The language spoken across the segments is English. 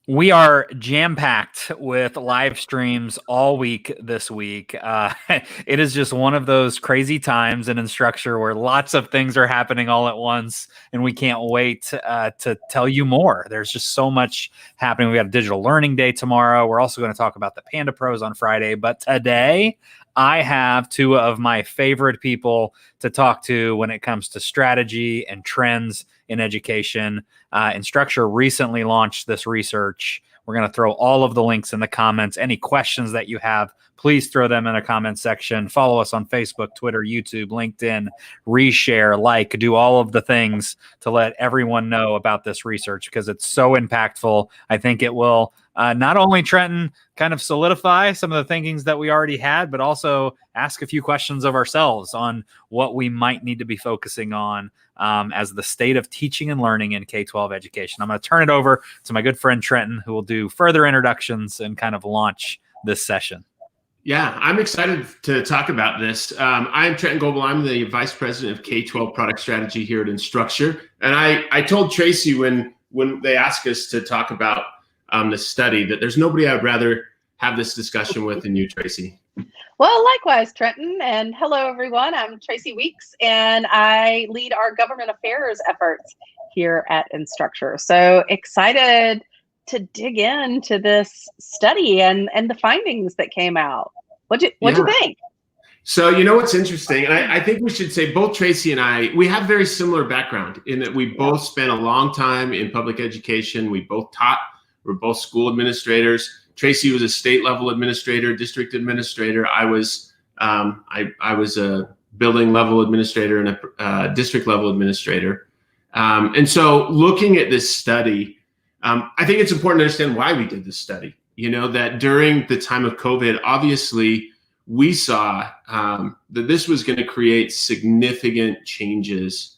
We are jam-packed with live streams all week this week. It is just one of those crazy times in Instructure where lots of things are happening all at once, and we can't wait to tell you more. There's just so much happening. We got a digital learning day tomorrow. We're also going to talk about the Panda Pros on Friday, but today I have two of my favorite people to talk to when it comes to strategy and trends in education. Instructure recently launched this research. We're going to throw all of the links in the comments. Any questions that you have, please throw them in the comment section. Follow us on Facebook, Twitter, YouTube, LinkedIn, reshare, like, do all of the things to let everyone know about this research because it's so impactful. I think it will not only, Trenton, kind of solidify some of the thinkings that we already had, but also ask a few questions of ourselves on what we might need to be focusing on as the state of teaching and learning in K12 education. I'm going to turn it over to my good friend Trenton, who will do further introductions and kind of launch this session. Yeah, I'm excited to talk about this. I'm Trenton Goebel. I'm the Vice President of K12 Product Strategy here at Instructure. And I told Tracy when they asked us to talk about the study that there's nobody I'd rather have this discussion with than you, Tracy. Well, likewise, Trenton, and hello, everyone. I'm Tracy Weeks, and I lead our government affairs efforts here at Instructure. So excited to dig into this study and the findings that came out. What'd you think? So, you know what's interesting, and I think we should say both Tracy and I, we have very similar background in that we both spent a long time in public education. We both taught. We're both school administrators. Tracy was a state level administrator, district administrator. I was a building level administrator and a district level administrator. And so looking at this study, I think it's important to understand why we did this study. You know, that during the time of COVID, obviously we saw that this was going to create significant changes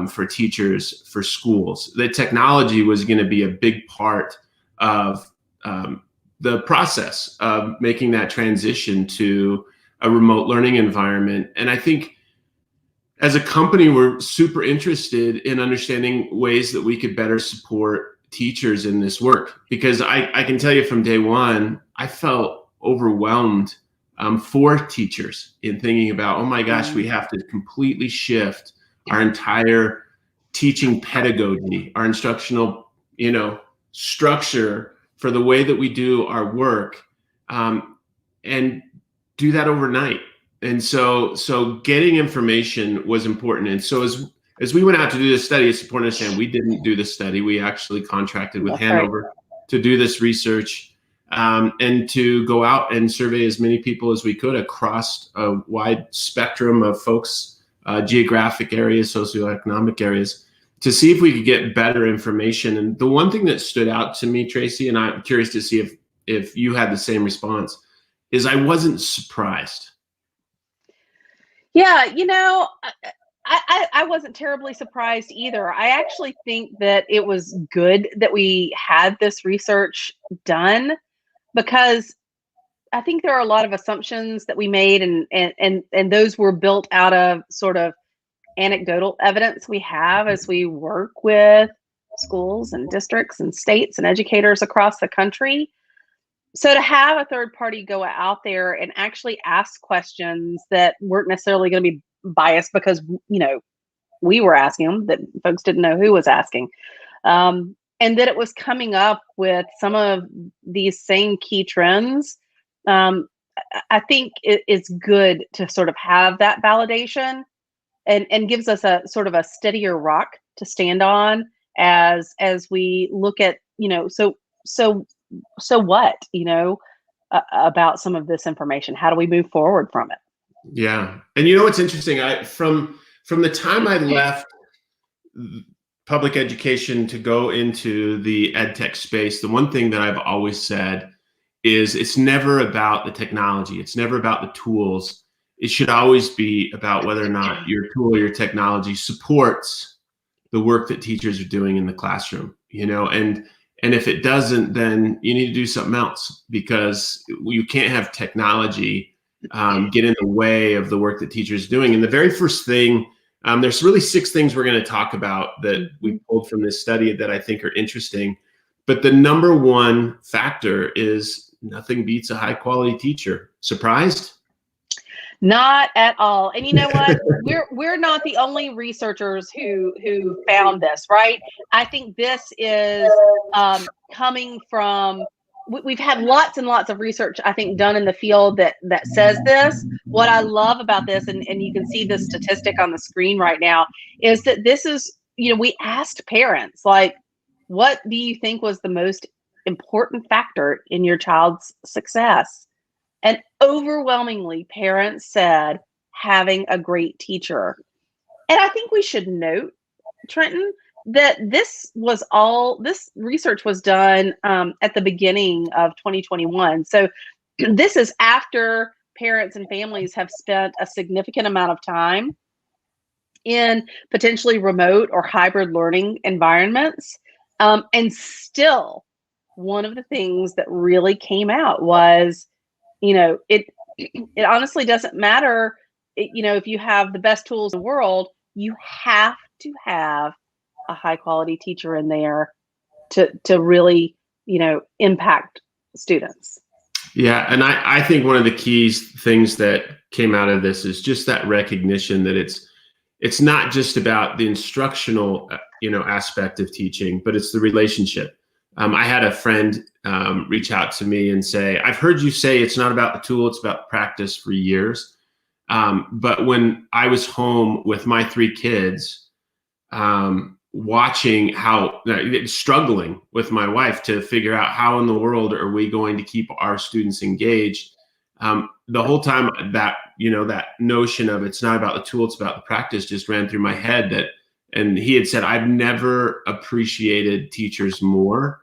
for teachers, for schools. That technology was going to be a big part of the process of making that transition to a remote learning environment. And I think as a company, we're super interested in understanding ways that we could better support teachers in this work. Because I can tell you from day one, I felt overwhelmed for teachers in thinking about, oh my gosh, we have to completely shift our entire teaching pedagogy, our instructional, structure for the way that we do our work, and do that overnight. And so getting information was important. And so as we went out to do this study, it's important to understand we didn't do this study. We actually contracted with Hanover to do this research and to go out and survey as many people as we could across a wide spectrum of folks, geographic areas, socioeconomic areas, to see if we could get better information. And the one thing that stood out to me, Tracy, and I'm curious to see if you had the same response, is I wasn't surprised. Yeah, I wasn't terribly surprised either. I actually think that it was good that we had this research done because I think there are a lot of assumptions that we made and those were built out of sort of anecdotal evidence we have as we work with schools and districts and states and educators across the country. So to have a third party go out there and actually ask questions that weren't necessarily going to be biased because, we were asking them, that folks didn't know who was asking. And that it was coming up with some of these same key trends. I think it's good to sort of have that validation and gives us a sort of a steadier rock to stand on as we look at, so what, about some of this information? How do we move forward from it? Yeah. And what's interesting, from the time I left public education to go into the ed tech space, the one thing that I've always said is it's never about the technology. It's never about the tools. It should always be about whether or not your tool or your technology supports the work that teachers are doing in the classroom, and if it doesn't, then you need to do something else, because you can't have technology get in the way of the work that teachers are doing. And the very first thing, there's really 6 things we're going to talk about that we pulled from this study that I think are interesting. But the number one factor is nothing beats a high quality teacher. Surprised? Not at all. And you know what? We're not the only researchers who found this, right? I think this is coming from. We've had lots and lots of research, I think, done in the field that says this. What I love about this, and you can see the statistic on the screen right now, is that this is, we asked parents, like, what do you think was the most important factor in your child's success? And overwhelmingly, parents said having a great teacher. And I think we should note, Trenton, that this research was done at the beginning of 2021. So this is after parents and families have spent a significant amount of time in potentially remote or hybrid learning environments. And still, one of the things that really came out was, it honestly doesn't matter, if you have the best tools in the world, you have to have a high quality teacher in there to really, impact students. Yeah. And I think one of the things that came out of this is just that recognition that it's not just about the instructional, aspect of teaching, but it's the relationship. I had a friend reach out to me and say, I've heard you say it's not about the tool, it's about practice for years. But when I was home with my 3 kids, watching struggling with my wife to figure out how in the world are we going to keep our students engaged, the whole time that notion of it's not about the tool, it's about the practice just ran through my head. And he had said, I've never appreciated teachers more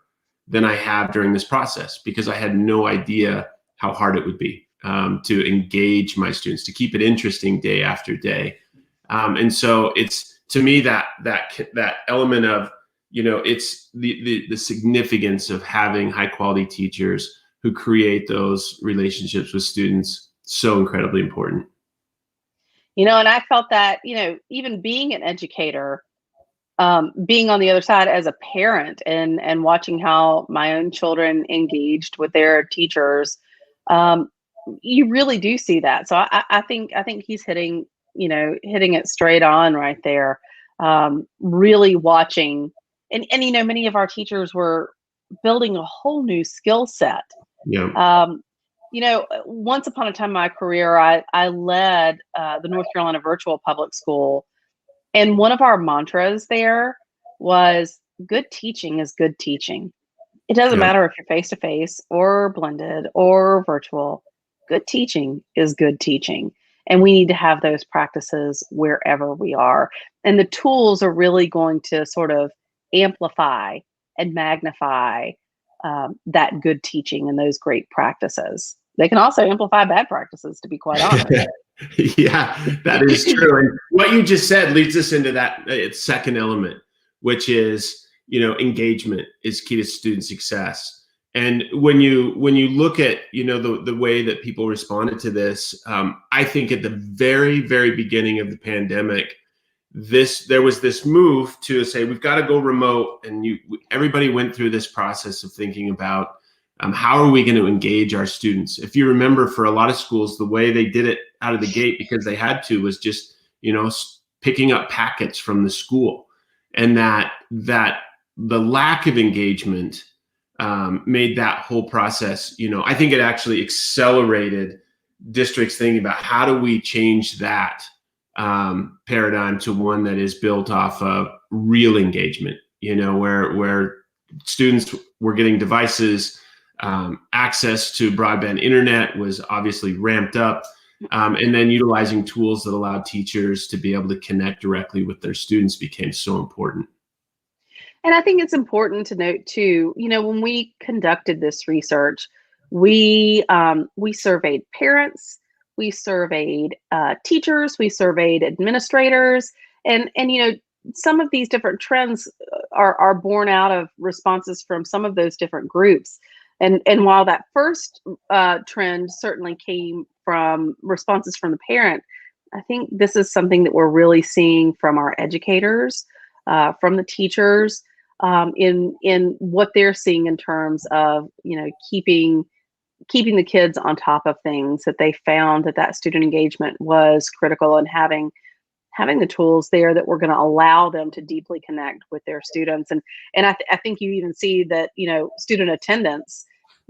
than I have during this process, because I had no idea how hard it would be to engage my students, to keep it interesting day after day. And so it's, to me, that element of, it's the significance of having high quality teachers who create those relationships with students so incredibly important. And I felt that, even being an educator, being on the other side as a parent and watching how my own children engaged with their teachers, you really do see that. So I think he's hitting it straight on right there. Really watching, and many of our teachers were building a whole new skill set. Yeah. Once upon a time in my career, I led the North Carolina Virtual Public School. And one of our mantras there was, good teaching is good teaching. It doesn't matter if you're face-to-face or blended or virtual. Good teaching is good teaching. And we need to have those practices wherever we are. And the tools are really going to sort of amplify and magnify that good teaching and those great practices. They can also amplify bad practices, to be quite honest. Yeah, that is true. And what you just said leads us into that second element, which is, engagement is key to student success. And when you look at, the way that people responded to this, I think at the very, very beginning of the pandemic, there was this move to say, we've got to go remote. And everybody went through this process of thinking about, how are we going to engage our students? If you remember, for a lot of schools, the way they did it out of the gate, because they had to, was just, picking up packets from the school. And that the lack of engagement made that whole process, I think it actually accelerated districts thinking about how do we change that paradigm to one that is built off of real engagement, where students were getting devices, access to broadband internet was obviously ramped up, and then utilizing tools that allowed teachers to be able to connect directly with their students became so important. And I think it's important to note too, when we conducted this research, we surveyed parents, we surveyed teachers, we surveyed administrators, and some of these different trends are born out of responses from some of those different groups. And while that first trend certainly came from responses from the parent, I think this is something that we're really seeing from our educators, from the teachers, in what they're seeing in terms of, keeping the kids on top of things, that they found that student engagement was critical, and having the tools there that were going to allow them to deeply connect with their students. And I think you even see that, student attendance,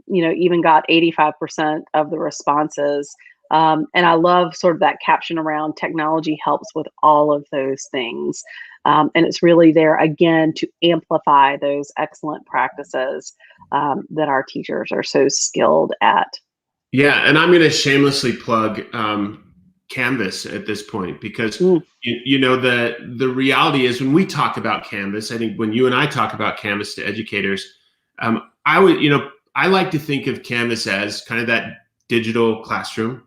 even got 85% of the responses. And I love sort of that caption around technology helps with all of those things. And it's really there, again, to amplify those excellent practices that our teachers are so skilled at. Yeah, and I'm going to shamelessly plug Canvas at this point, because the reality is, when we talk about Canvas, I think when you and I talk about Canvas to educators, I like to think of Canvas as kind of that digital classroom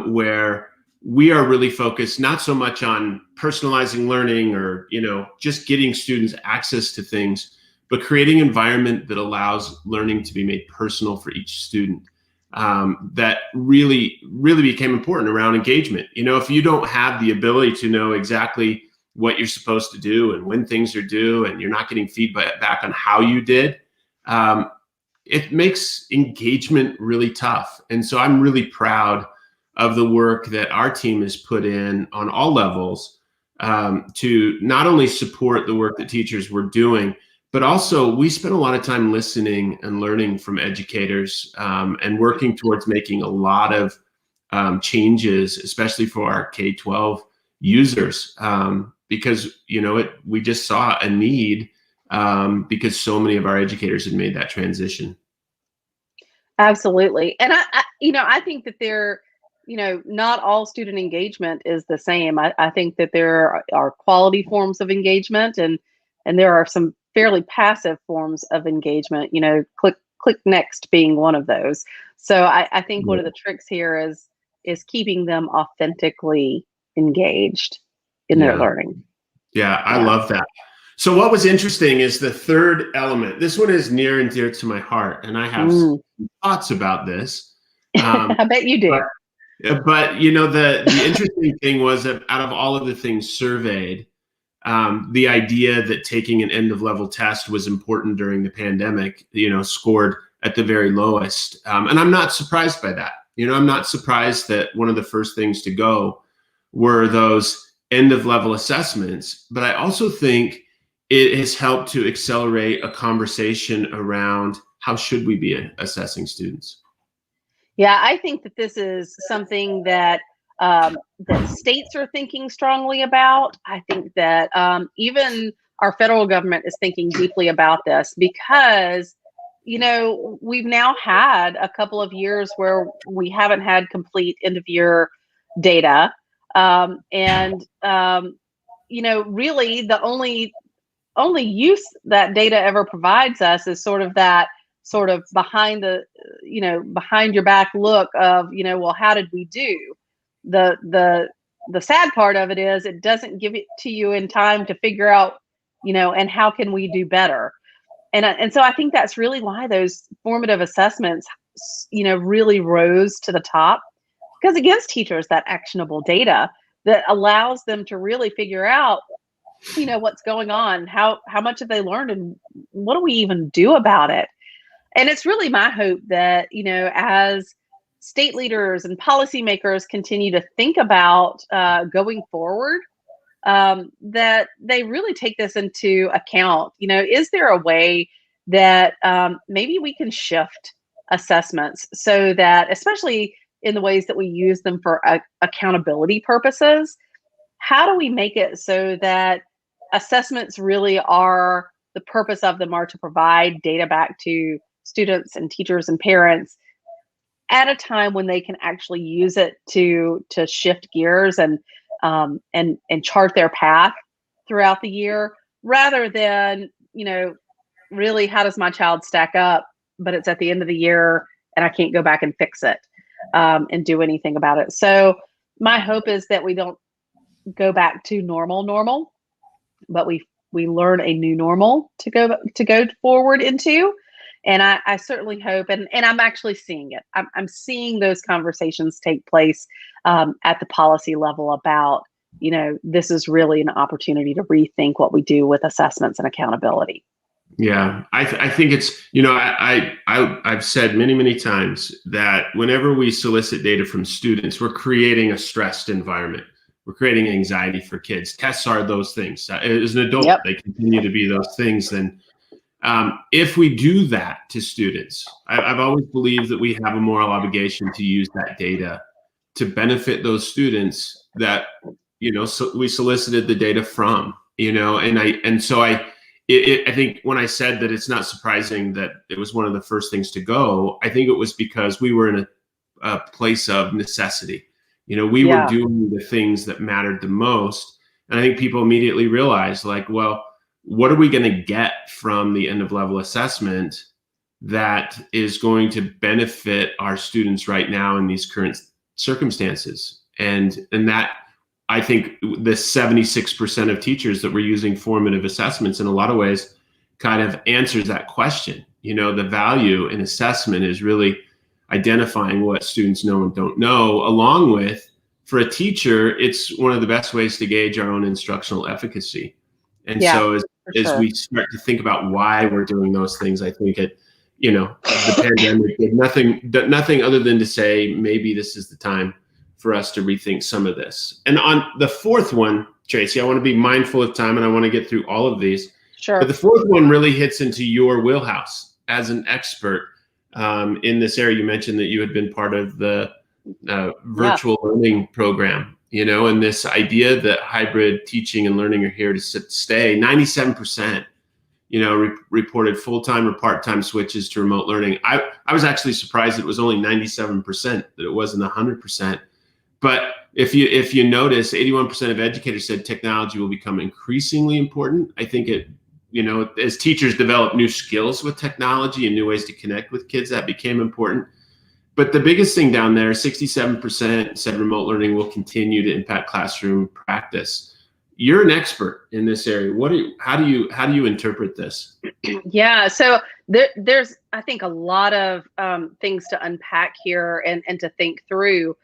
where we are really focused not so much on personalizing learning or just getting students access to things, but creating an environment that allows learning to be made personal for each student. That really became important around engagement. If you don't have the ability to know exactly what you're supposed to do and when things are due, and you're not getting feedback back on how you did, it makes engagement really tough. And so I'm really proud of the work that our team has put in on all levels to not only support the work that teachers were doing, but also we spent a lot of time listening and learning from educators and working towards making a lot of changes, especially for our K12 users, because we just saw a need because so many of our educators had made that transition. Absolutely. And I think that not all student engagement is the same. I think that there are quality forms of engagement, and there are some fairly passive forms of engagement, click next being one of those. So I think one of the tricks here is keeping them authentically engaged in their learning. Yeah, I love that. So what was interesting is the third element. This one is near and dear to my heart, and I have some thoughts about this. I bet you do. But the interesting thing was that out of all of the things surveyed, the idea that taking an end of level test was important during the pandemic, scored at the very lowest. And I'm not surprised by that. I'm not surprised that one of the first things to go were those end of level assessments. But I also think it has helped to accelerate a conversation around how should we be assessing students. Yeah, I think that this is something that that states are thinking strongly about. I think that even our federal government is thinking deeply about this, because we've now had a couple of years where we haven't had complete end of year data, and really the only use that data ever provides us is sort of behind your back look of, well, how did we do? The sad part of it is it doesn't give it to you in time to figure out, and how can we do better? And so I think that's really why those formative assessments, really rose to the top, because it gives teachers that actionable data that allows them to really figure out, what's going on, how much have they learned, and what do we even do about it? And it's really my hope that, as state leaders and policymakers continue to think about going forward, that they really take this into account. Is there a way that maybe we can shift assessments so that, especially in the ways that we use them for accountability purposes, how do we make it so that assessments really are, the purpose of them are to provide data back to students and teachers and parents at a time when they can actually use it to shift gears and chart their path throughout the year, rather than, really, how does my child stack up, but it's at the end of the year and I can't go back and fix it and do anything about it. So my hope is that we don't go back to normal, but we learn a new normal to go forward into. And I certainly hope, and I'm actually seeing it. I'm seeing those conversations take place at the policy level about, this is really an opportunity to rethink what we do with assessments and accountability. Yeah, I think it's, I've said many times that whenever we solicit data from students, we're creating a stressed environment. We're creating anxiety for kids. Tests are those things. As an adult, Yep. they continue to be those things. Then if we do that to students, I've always believed that we have a moral obligation to use that data to benefit those students that, so we solicited the data from, I think when I said that it's not surprising that it was one of the first things to go, I think it was because we were in a place of necessity. We were doing the things that mattered the most. And I think people immediately realized, like, well, what are we going to get from the end of level assessment that is going to benefit our students right now in these current circumstances? And that, I think, the 76% of teachers that were using formative assessments in a lot of ways kind of answers that question. The value in assessment is really identifying what students know and don't know, along with, for a teacher, it's one of the best ways to gauge our own instructional efficacy. And so as we start to think about why we're doing those things, I think the pandemic did nothing other than to say, maybe this is the time for us to rethink some of this. And on the fourth one, Tracy, I want to be mindful of time and I want to get through all of these. Sure. But the fourth one really hits into your wheelhouse as an expert in this area. You mentioned that you had been part of the virtual learning program, and this idea that hybrid teaching and learning are here to stay. 97%, reported full-time or part-time switches to remote learning. I was actually surprised it was only 97%, that it wasn't 100%. But if you notice, 81% of educators said technology will become increasingly important. I think as teachers develop new skills with technology and new ways to connect with kids, that became important. But the biggest thing down there, 67% said remote learning will continue to impact classroom practice. You're an expert in this area. How do you interpret this? Yeah, so there's, I think, a lot of things to unpack here and to think through.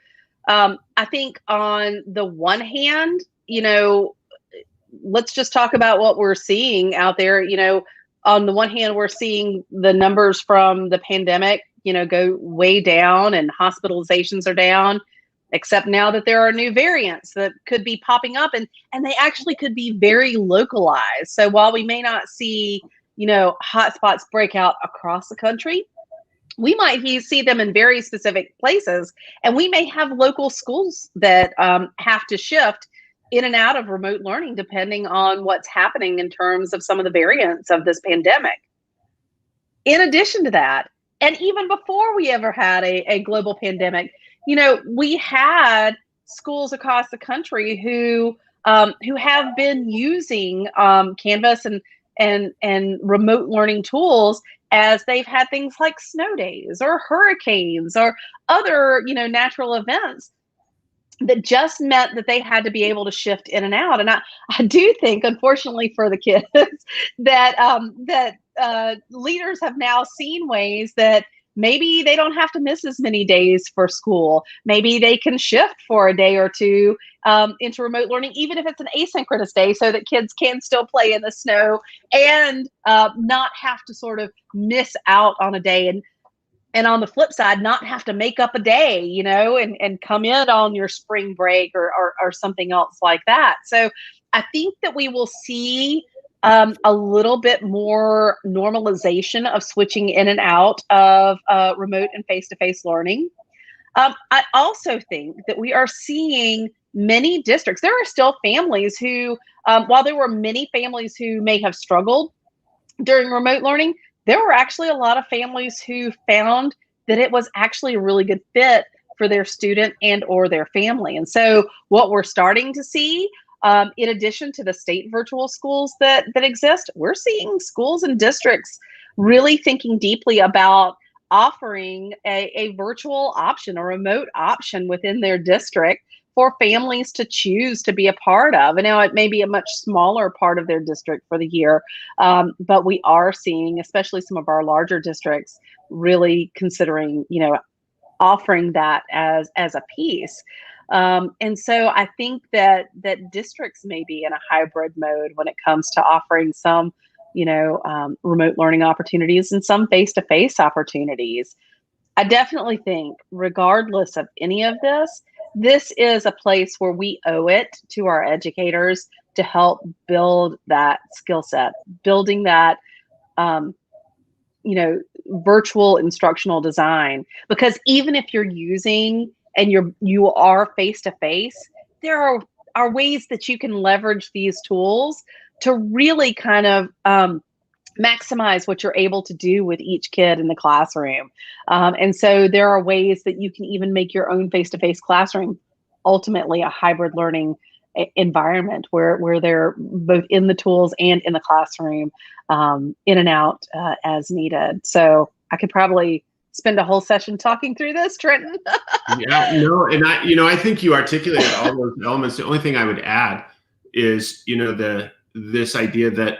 I think on the one hand, let's just talk about what we're seeing out there. On the one hand, we're seeing the numbers from the pandemic, go way down, and hospitalizations are down, except now that there are new variants that could be popping up, and they actually could be very localized. So while we may not see, hotspots break out across the country, we might see them in very specific places, and we may have local schools that have to shift in and out of remote learning depending on what's happening in terms of some of the variants of this pandemic. In addition to that, and even before we ever had a global pandemic, we had schools across the country who have been using Canvas and remote learning tools as they've had things like snow days or hurricanes or other, natural events that just meant that they had to be able to shift in and out. And I do think, unfortunately for the kids, that leaders have now seen ways that maybe they don't have to miss as many days for school. Maybe they can shift for a day or two into remote learning, even if it's an asynchronous day, so that kids can still play in the snow and not have to sort of miss out on a day. And on the flip side, not have to make up a day, and come in on your spring break or something else like that. So I think that we will see a little bit more normalization of switching in and out of remote and face-to-face learning. I also think that we are seeing many districts. There are still families who, while there were many families who may have struggled during remote learning, there were actually a lot of families who found that it was actually a really good fit for their student and or their family. And so what we're starting to see, in addition to the state virtual schools that exist, we're seeing schools and districts really thinking deeply about offering a virtual option, a remote option within their district for families to choose to be a part of. And now it may be a much smaller part of their district for the year, but we are seeing, especially some of our larger districts, really considering, offering that as a piece. And so I think that districts may be in a hybrid mode when it comes to offering some, remote learning opportunities and some face-to-face opportunities. I definitely think, regardless of any of this, this is a place where we owe it to our educators to help build that skill set, building that, virtual instructional design. Because even if you're using and you are face to face, there are ways that you can leverage these tools to really kind of maximize what you're able to do with each kid in the classroom. And so there are ways that you can even make your own face-to-face classroom ultimately a hybrid learning environment where they're both in the tools and in the classroom, in and out as needed. So I could probably spend a whole session talking through this, Trenton. Yeah, no, and I think you articulated all those elements. The only thing I would add is, this idea that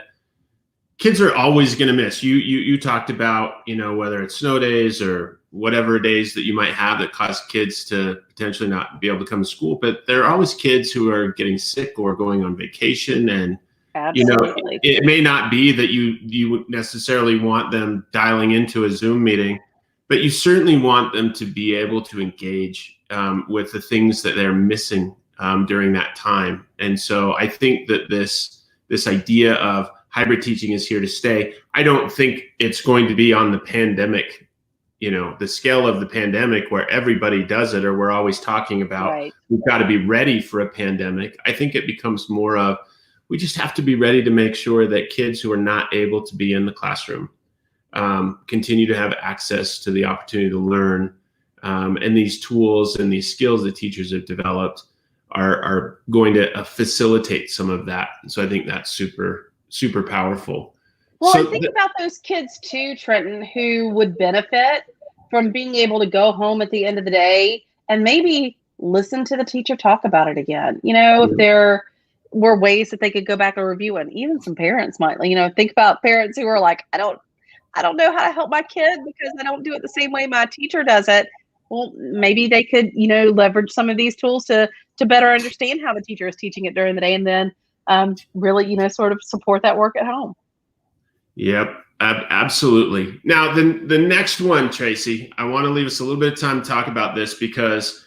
kids are always going to miss. You talked about, whether it's snow days or whatever days that you might have that cause kids to potentially not be able to come to school, but there are always kids who are getting sick or going on vacation, and Absolutely. it may not be that you would necessarily want them dialing into a Zoom meeting, but you certainly want them to be able to engage with the things that they're missing during that time. And so I think that this idea of hybrid teaching is here to stay. I don't think it's going to be on the pandemic, the scale of the pandemic where everybody does it, or we're always talking about, Right. We've got to be ready for a pandemic. I think it becomes more of, we just have to be ready to make sure that kids who are not able to be in the classroom continue to have access to the opportunity to learn. And these tools and these skills that teachers have developed are going to facilitate some of that. So I think that's super, super powerful. Well, So I think about those kids too, Trenton, who would benefit from being able to go home at the end of the day and maybe listen to the teacher talk about it again. If there were ways that they could go back and review it, even some parents might, think about parents who are like, I don't know how to help my kid because I don't do it the same way my teacher does it. Well, maybe they could, leverage some of these tools to better understand how the teacher is teaching it during the day, and then really, sort of support that work at home. Yep, absolutely. Now, the next one, Tracy, I want to leave us a little bit of time to talk about this, because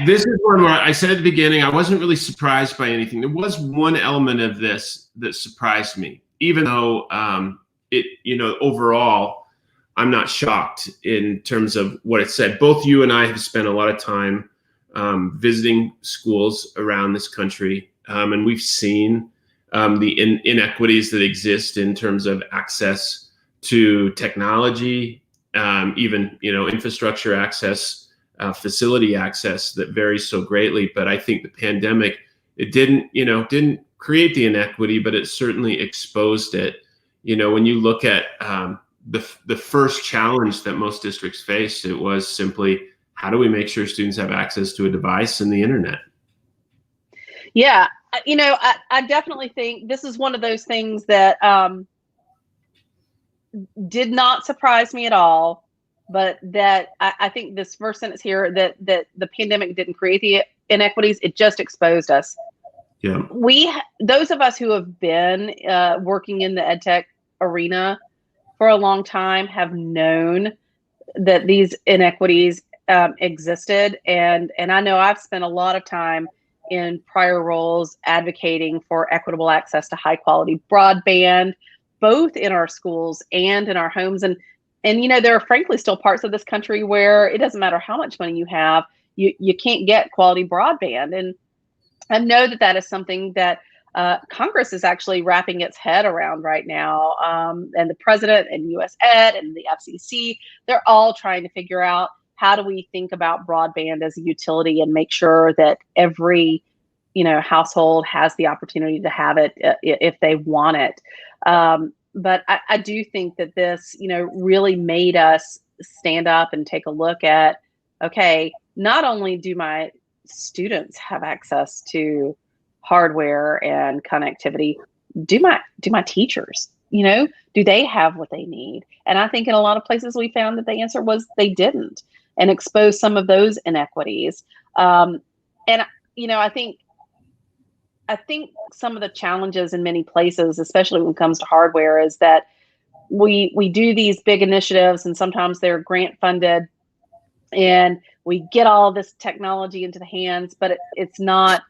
this is one where I said at the beginning, I wasn't really surprised by anything. There was one element of this that surprised me, even though overall, I'm not shocked in terms of what it said. Both you and I have spent a lot of time visiting schools around this country, and we've seen the inequities that exist in terms of access to technology, even infrastructure access, facility access that varies so greatly. But I think the pandemic, it didn't create the inequity, but it certainly exposed it. When you look at the first challenge that most districts faced, it was simply, how do we make sure students have access to a device and the internet? Yeah, I definitely think this is one of those things that did not surprise me at all, but that I think this first sentence here, that the pandemic didn't create the inequities, it just exposed us. Yeah. Those of us who have been working in the ed tech arena for a long time have known that these inequities existed, and I know I've spent a lot of time in prior roles advocating for equitable access to high quality broadband, both in our schools and in our homes. And there are frankly still parts of this country where it doesn't matter how much money you have, you can't get quality broadband. And I know that is something that Congress is actually wrapping its head around right now. And the president and US Ed and the FCC, they're all trying to figure out, how do we think about broadband as a utility and make sure that every, household has the opportunity to have it if they want it. But I do think that this, really made us stand up and take a look at, okay, not only do my students have access to hardware and connectivity, do my teachers, do they have what they need? And I think in a lot of places we found that the answer was they didn't, and expose some of those inequities. And I think I think some of the challenges in many places, especially when it comes to hardware, is that we do these big initiatives, and sometimes they're grant funded, and we get all this technology into the hands, but it's not,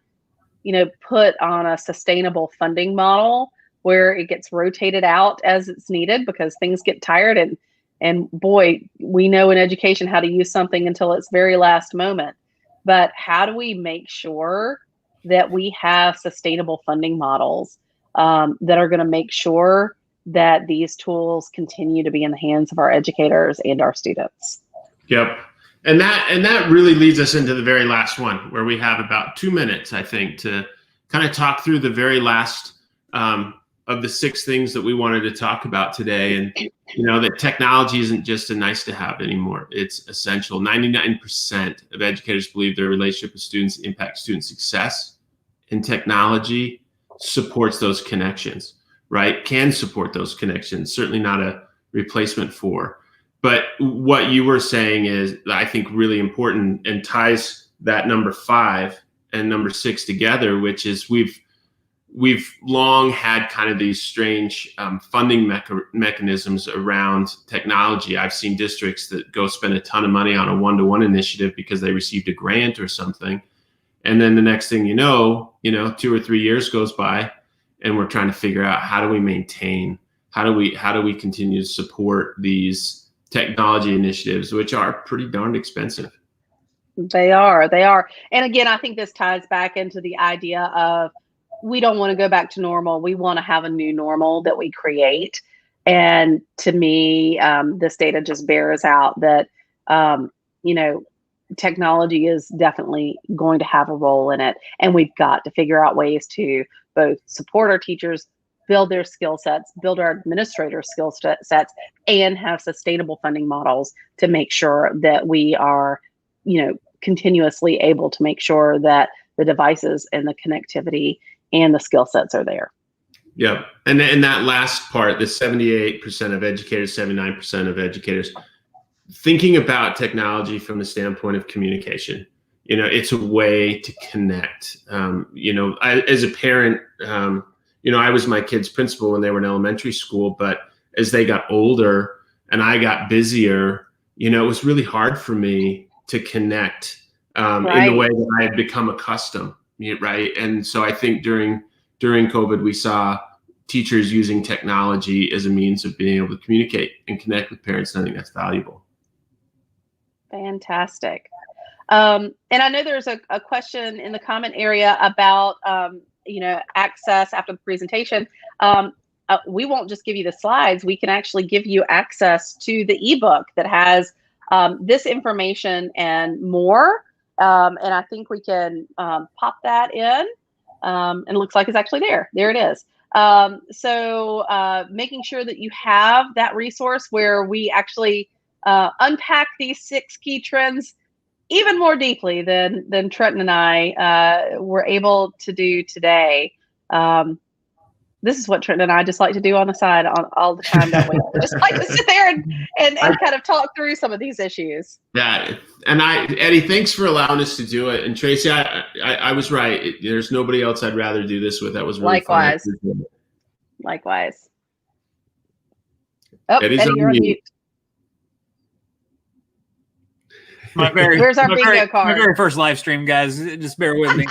put on a sustainable funding model where it gets rotated out as it's needed, because things get tired. And boy, we know in education how to use something until its very last moment. But how do we make sure that we have sustainable funding models that are going to make sure that these tools continue to be in the hands of our educators and our students? Yep. And that really leads us into the very last one, where we have about 2 minutes, I think, to kind of talk through the very last of the 6 things that we wanted to talk about today. And, that technology isn't just a nice to have anymore. It's essential. 99% of educators believe their relationship with students impacts student success, and technology supports those connections, right? Can support those connections, certainly not a replacement for. But what you were saying is, I think, really important and ties that number 5 and number 6 together, which is we've long had kind of these strange funding mechanisms around technology. I've seen districts that go spend a ton of money on a one-to-one initiative because they received a grant or something. And then the next thing 2 or 3 years goes by, and we're trying to figure out, how do we maintain, how do we continue to support these technology initiatives, which are pretty darned expensive. They are. And again, I think this ties back into the idea of, we don't want to go back to normal. We want to have a new normal that we create. And to me, this data just bears out that, technology is definitely going to have a role in it. And we've got to figure out ways to both support our teachers, build their skill sets, build our administrator skill sets, and have sustainable funding models to make sure that we are, continuously able to make sure that the devices and the connectivity and the skill sets are there. Yeah. And that last part, the 78% of educators, 79% of educators, thinking about technology from the standpoint of communication. It's a way to connect. As a parent, I was my kid's principal when they were in elementary school, but as they got older and I got busier, it was really hard for me to connect in the way that I had become accustomed, right? And so I think during COVID, we saw teachers using technology as a means of being able to communicate and connect with parents. And I think that's valuable. Fantastic. And I know there's a question in the comment area about, access after the presentation. We won't just give you the slides. We can actually give you access to the ebook that has this information and more. And I think we can pop that in. And it looks like it's actually there. There it is. So making sure that you have that resource where we actually unpack these 6 key trends even more deeply than Trenton and I were able to do today. This is what Trenton and I just like to do on the side all the time, don't we? We just like to sit there and kind of talk through some of these issues. Yeah, and Eddie, thanks for allowing us to do it. And Tracy, I was right. There's nobody else I'd rather do this with. That was really likewise. Fun. Likewise. Oh, Eddie, you're on mute. Where's our bingo card? My very first live stream, guys. Just bear with me.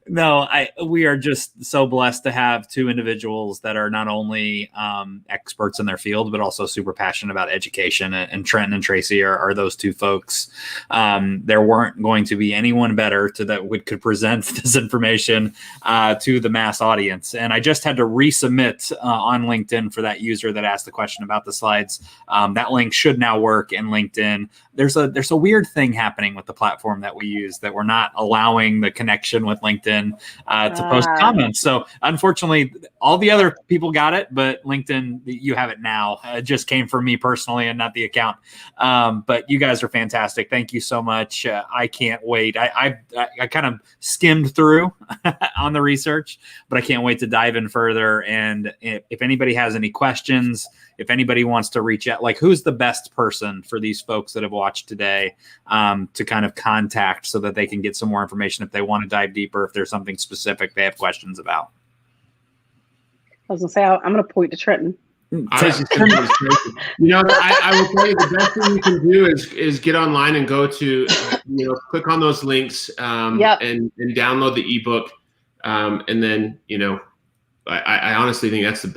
No, we are just so blessed to have 2 individuals that are not only experts in their field, but also super passionate about education. And Trenton and Tracy are those 2 folks. There weren't going to be anyone better could present this information to the mass audience. And I just had to resubmit on LinkedIn for that user that asked the question about the slides. That link should now work in LinkedIn. There's a weird thing happening with the platform that we use, that we're not allowing the connection with LinkedIn to post comments. So unfortunately, all the other people got it, but LinkedIn, you have it now. It just came from me personally and not the account. But you guys are fantastic. Thank you so much. I can't wait. I kind of skimmed through on the research, but I can't wait to dive in further. And if anybody has any questions, if anybody wants to reach out, who's the best person for these folks that have watched today to kind of contact so that they they can get some more information if they want to dive deeper, if there's something specific they have questions about. I was gonna say, I'm gonna point to Trenton. I was just gonna say, I will tell you the best thing you can do is get online and go to, click on those links and download the ebook. And then, I honestly think that's the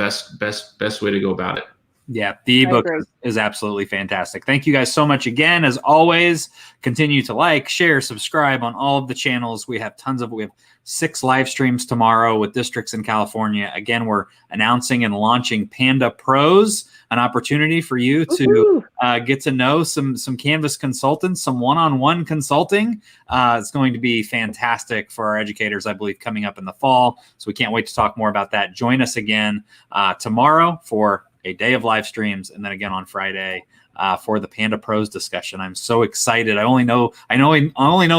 best way to go about it. Yeah, the ebook is absolutely fantastic. Thank you guys so much again. As always, continue to like, share, subscribe on all of the channels. We have tons of, we have 6 live streams tomorrow with districts in California. Again, we're announcing and launching Panda Pros, an opportunity for you to get to know some Canvas consultants, some one-on-one consulting. It's going to be fantastic for our educators, I believe, coming up in the fall. So we can't wait to talk more about that. Join us again tomorrow for a day of live streams, and then again on Friday for the Panda Pros discussion. I'm so excited. I only know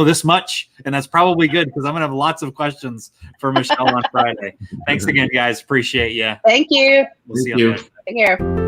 this much, and that's probably good because I'm gonna have lots of questions for Michelle on Friday. Thanks again, guys. Appreciate you. Thank you. We'll see you. Take care.